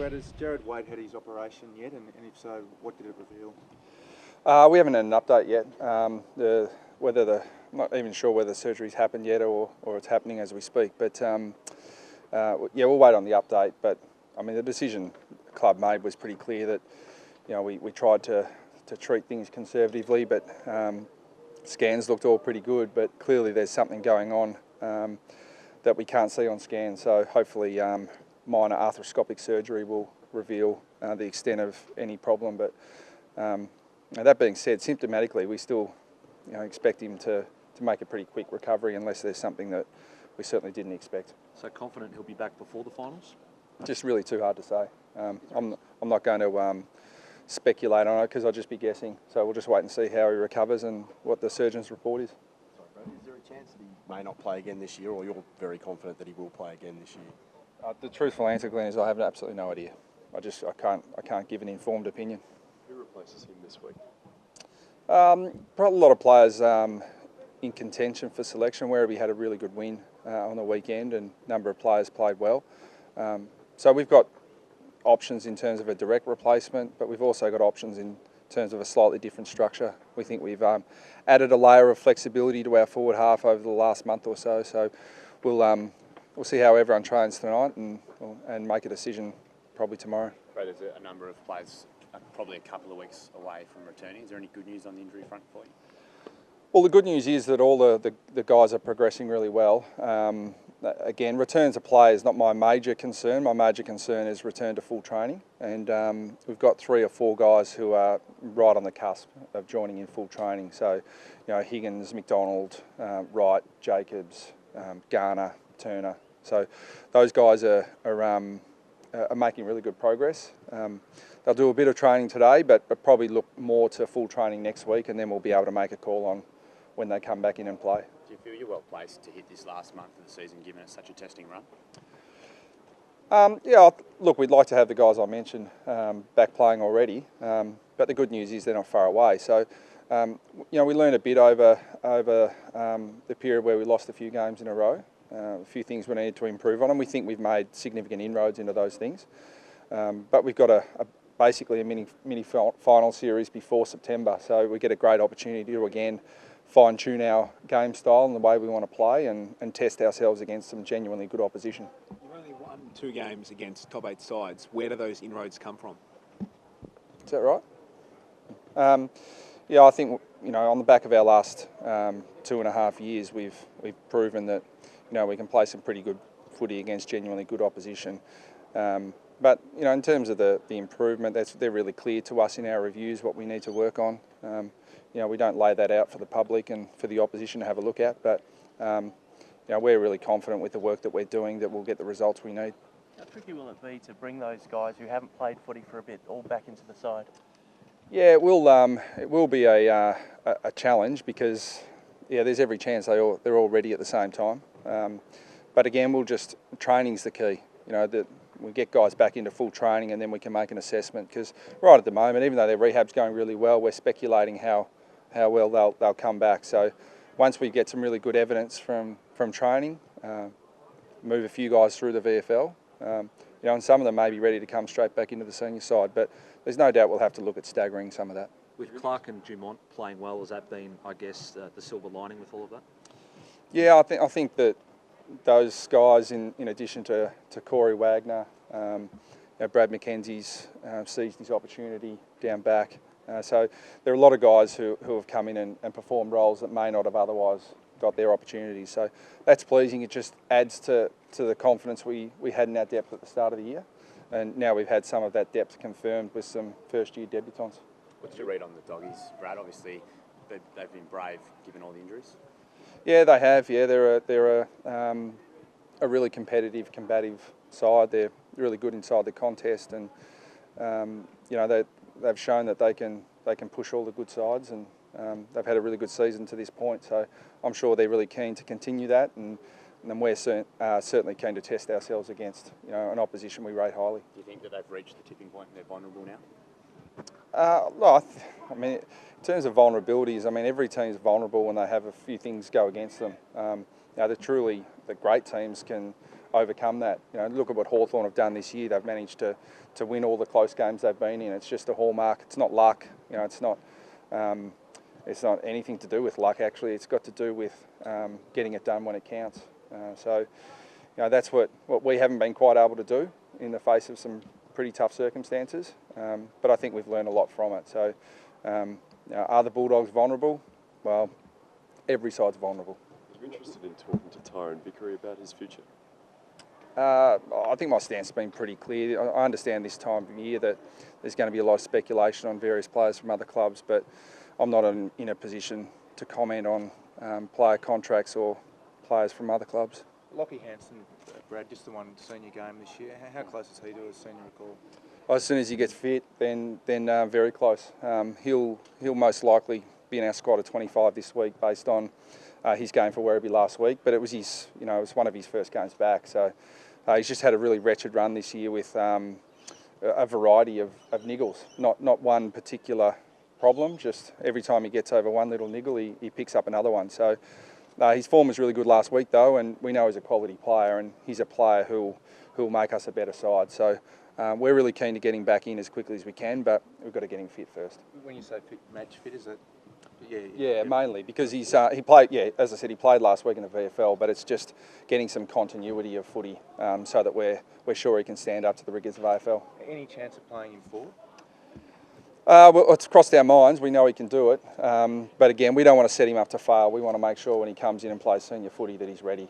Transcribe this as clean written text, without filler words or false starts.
Brad, has Jared Wade had his operation yet, and if so, what did it reveal? We haven't had an update yet. I'm not even sure whether the surgery's happened yet or it's happening as we speak. But yeah, we'll wait on the update. But I mean, the decision the club made was pretty clear that we tried to treat things conservatively, but scans looked all pretty good. But clearly, there's something going on that we can't see on scan. So hopefully, minor arthroscopic surgery will reveal the extent of any problem. But that being said, symptomatically, we still expect him to make a pretty quick recovery unless there's something that we certainly didn't expect. So confident he'll be back before the finals? Just really too hard to say. I'm not going to speculate on it because I'll just be guessing. So we'll just wait and see how he recovers and what the surgeon's report is. Sorry, Brad, is there a chance that he may not play again this year, or you're very confident that he will play again this year? The truthful answer, Glenn, is I have absolutely no idea. I can't give an informed opinion. Who replaces him this week? Probably a lot of players in contention for selection. Werribee had a really good win on the weekend, and a number of players played well. So we've got options in terms of a direct replacement, but we've also got options in terms of a slightly different structure. We think we've added a layer of flexibility to our forward half over the last month or so. So we'll see how everyone trains tonight and make a decision probably tomorrow. But there's a number of players probably a couple of weeks away from returning. Is there any good news on the injury front for you? Well, the good news is that all the guys are progressing really well. Again, return to play is not my major concern. My major concern is return to full training. And we've got 3 or 4 guys who are right on the cusp of joining in full training. So, Higgins, McDonald, Wright, Jacobs, Garner, Turner. So those guys are making really good progress. They'll do a bit of training today, but probably look more to full training next week, and then we'll be able to make a call on when they come back in and play. Do you feel you're well placed to hit this last month of the season, given it's such a testing run? Yeah, look, we'd like to have the guys I mentioned back playing already, but the good news is they're not far away. So, we learned a bit over the period where we lost a few games in a row. A few things we needed to improve on, and we think we've made significant inroads into those things. But we've got basically a mini final series before September, so we get a great opportunity to again fine-tune our game style and the way we want to play and test ourselves against some genuinely good opposition. You've only won 2 games against top 8 sides. Where do those inroads come from? Is that right? Yeah, I think on the back of our last 2.5 years, we've proven that we can play some pretty good footy against genuinely good opposition. But in terms of the improvement, they're really clear to us in our reviews what we need to work on. We don't lay that out for the public and for the opposition to have a look at, but we're really confident with the work that we're doing that we'll get the results we need. How tricky will it be to bring those guys who haven't played footy for a bit all back into the side? Yeah, it will be a challenge because there's every chance they're all ready at the same time. But again, training's the key. That we get guys back into full training and then we can make an assessment, because right at the moment, even though their rehab's going really well, we're speculating how well they'll come back. So once we get some really good evidence from training, move a few guys through the VFL, and some of them may be ready to come straight back into the senior side, but there's no doubt we'll have to look at staggering some of that. With Clark and Dumont playing well, has that been, I guess, the silver lining with all of that? Yeah, I think that those guys, in addition to Corey Wagner, Brad McKenzie's seized his opportunity down back. So there are a lot of guys who have come in and performed roles that may not have otherwise got their opportunities. So that's pleasing. It just adds to the confidence we had in our depth at the start of the year. And now we've had some of that depth confirmed with some first-year debutants. What's your read on the Doggies, Brad? Obviously, they've been brave given all the injuries. Yeah, they have. Yeah, they're a really competitive, combative side. They're really good inside the contest, and they've shown that they can push all the good sides, and they've had a really good season to this point. So I'm sure they're really keen to continue that, and we're certainly keen to test ourselves against an opposition we rate highly. Do you think that they've reached the tipping point and they're vulnerable now? I mean, in terms of vulnerabilities, every team's vulnerable when they have a few things go against them. The great teams can overcome that. You know, look at what Hawthorn have done this year. They've managed to win all the close games they've been in. It's just a hallmark. It's not luck. You know, it's not anything to do with luck. Actually, it's got to do with getting it done when it counts. So, you know, that's what we haven't been quite able to do in the face of some pretty tough circumstances. But I think we've learned a lot from it. So, you know, are the Bulldogs vulnerable? Well, every side's vulnerable. Are you interested in talking to Tyrone Vickery about his future? I think my stance has been pretty clear. I understand this time of year that there's going to be a lot of speculation on various players from other clubs, but I'm not in a position to comment on player contracts or players from other clubs. Lockie Hansen, Brad, just the one senior game this year. How close is he to a senior record? As soon as he gets fit, then very close. He'll most likely be in our squad of 25 this week based on his game for Werribee last week. But it was it was one of his first games back. So he's just had a really wretched run this year with a variety of niggles. Not one particular problem. Just every time he gets over one little niggle, he picks up another one. So his form was really good last week though, and we know he's a quality player, and he's a player who'll make us a better side. So. We're really keen to get him back in as quickly as we can, but we've got to get him fit first. When you say fit, match fit, is it? Yeah, mainly because he played. Yeah, as I said, he played last week in the VFL, but it's just getting some continuity of footy so that we're sure he can stand up to the rigours of AFL. Any chance of playing him forward? Well, it's crossed our minds. We know he can do it, but again, we don't want to set him up to fail. We want to make sure when he comes in and plays senior footy that he's ready.